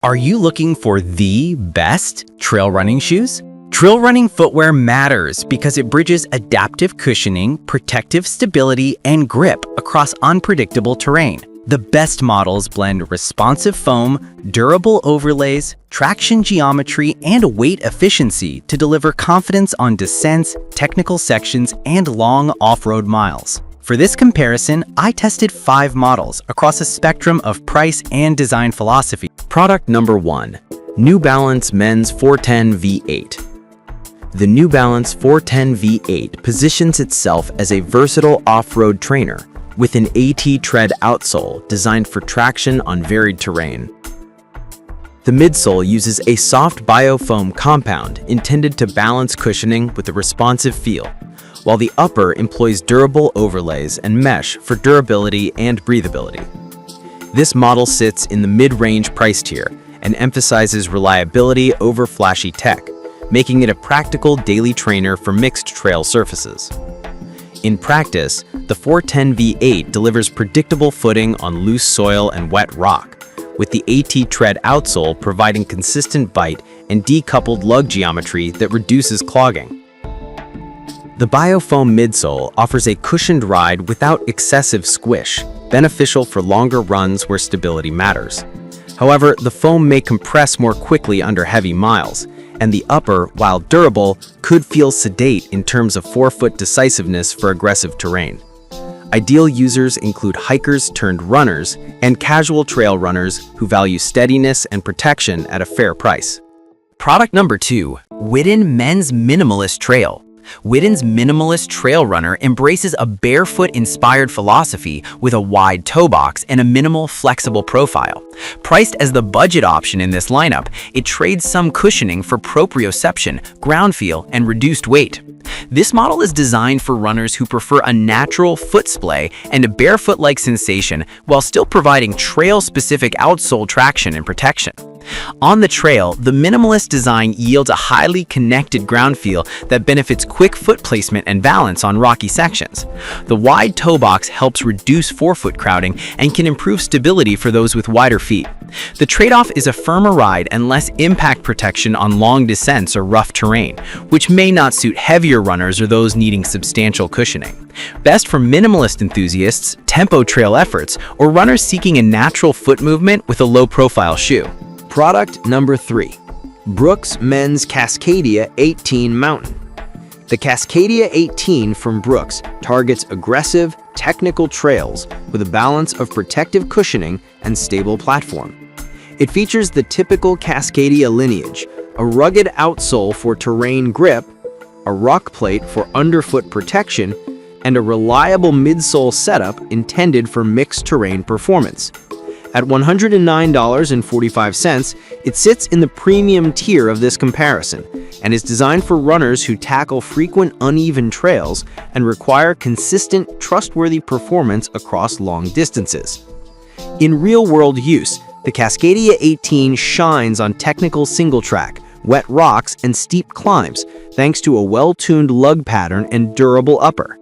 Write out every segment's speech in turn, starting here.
Are you looking for the best trail running shoes? Trail running footwear matters because it bridges adaptive cushioning, protective stability, and grip across unpredictable terrain. The best models blend responsive foam, durable overlays, traction geometry, and weight efficiency to deliver confidence on descents, technical sections, and long off-road miles. For this comparison, I tested 5 models across a spectrum of price and design philosophy. Product number 1. New Balance Men's 410 V8. The New Balance 410 V8 positions itself as a versatile off-road trainer with an AT tread outsole designed for traction on varied terrain. The midsole uses a soft biofoam compound intended to balance cushioning with a responsive feel, while the upper employs durable overlays and mesh for durability and breathability. This model sits in the mid-range price tier and emphasizes reliability over flashy tech, making it a practical daily trainer for mixed trail surfaces. In practice, the 410 V8 delivers predictable footing on loose soil and wet rock, with the AT tread outsole providing consistent bite and decoupled lug geometry that reduces clogging. The biofoam midsole offers a cushioned ride without excessive squish, beneficial for longer runs where stability matters. However, the foam may compress more quickly under heavy miles, and the upper, while durable, could feel sedate in terms of forefoot decisiveness for aggressive terrain. Ideal users include hikers turned runners and casual trail runners who value steadiness and protection at a fair price. Product number 2. Witten Men's Minimalist Trail. Witten's minimalist trail runner embraces a barefoot-inspired philosophy with a wide toe box and a minimal, flexible profile. Priced as the budget option in this lineup, it trades some cushioning for proprioception, ground feel, and reduced weight. This model is designed for runners who prefer a natural foot splay and a barefoot-like sensation while still providing trail-specific outsole traction and protection. On the trail, the minimalist design yields a highly connected ground feel that benefits quick foot placement and balance on rocky sections. The wide toe box helps reduce forefoot crowding and can improve stability for those with wider feet. The trade-off is a firmer ride and less impact protection on long descents or rough terrain, which may not suit heavier runners or those needing substantial cushioning. Best for minimalist enthusiasts, tempo trail efforts, or runners seeking a natural foot movement with a low-profile shoe. Product number 3. Brooks Men's Cascadia 18 Mountain. The Cascadia 18 from Brooks targets aggressive, technical trails with a balance of protective cushioning and stable platform. It features the typical Cascadia lineage, a rugged outsole for terrain grip, a ruck plate for underfoot protection, and a reliable midsole setup intended for mixed terrain performance. At $109.45, it sits in the premium tier of this comparison and is designed for runners who tackle frequent uneven trails and require consistent, trustworthy performance across long distances. In real-world use, the Cascadia 18 shines on technical single-track, wet rocks, and steep climbs thanks to a well-tuned lug pattern and durable upper.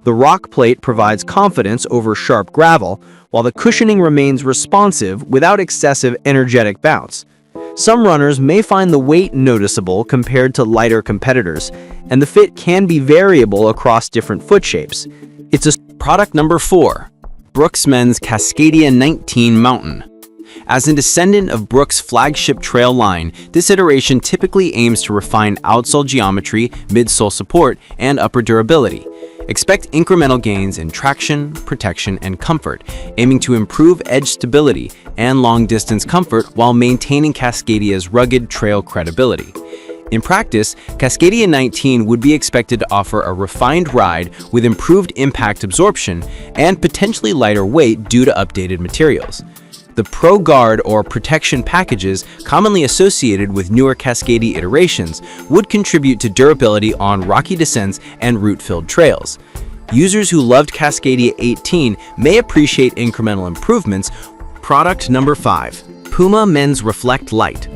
The rock plate provides confidence over sharp gravel, while the cushioning remains responsive without excessive energetic bounce. Some runners may find the weight noticeable compared to lighter competitors, and the fit can be variable across different foot shapes. It's a Product number 4. Brooks Men's Cascadia 19 Mountain. As a descendant of Brooks' flagship trail line, this iteration typically aims to refine outsole geometry, midsole support, and upper durability. Expect incremental gains in traction, protection, and comfort, aiming to improve edge stability and long-distance comfort while maintaining Cascadia's rugged trail credibility. In practice, Cascadia 19 would be expected to offer a refined ride with improved impact absorption and potentially lighter weight due to updated materials. The Pro Guard or protection packages commonly associated with newer Cascadia iterations would contribute to durability on rocky descents and route-filled trails. Users who loved Cascadia 18 may appreciate incremental improvements. Product number 5. Puma Men's Reflect Light.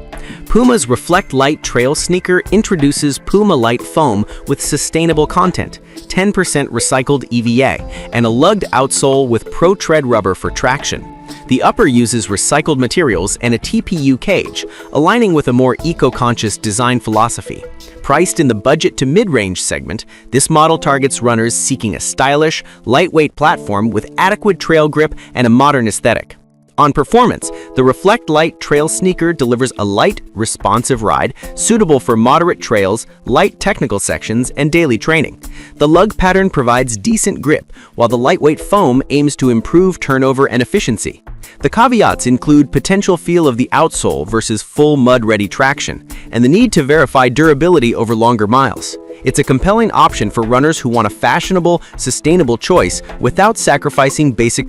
Puma's Reflect Light trail sneaker introduces Puma Light foam with sustainable content, 10% recycled EVA, and a lugged outsole with Pro Tread rubber for traction. The upper uses recycled materials and a TPU cage, aligning with a more eco-conscious design philosophy. Priced in the budget to mid-range segment, this model targets runners seeking a stylish, lightweight platform with adequate trail grip and a modern aesthetic. On performance, the Reflect Light Trail sneaker delivers a light, responsive ride suitable for moderate trails, light technical sections, and daily training. The lug pattern provides decent grip, while the lightweight foam aims to improve turnover and efficiency. The caveats include potential feel of the outsole versus full mud-ready traction, and the need to verify durability over longer miles. It's a compelling option for runners who want a fashionable, sustainable choice without sacrificing basic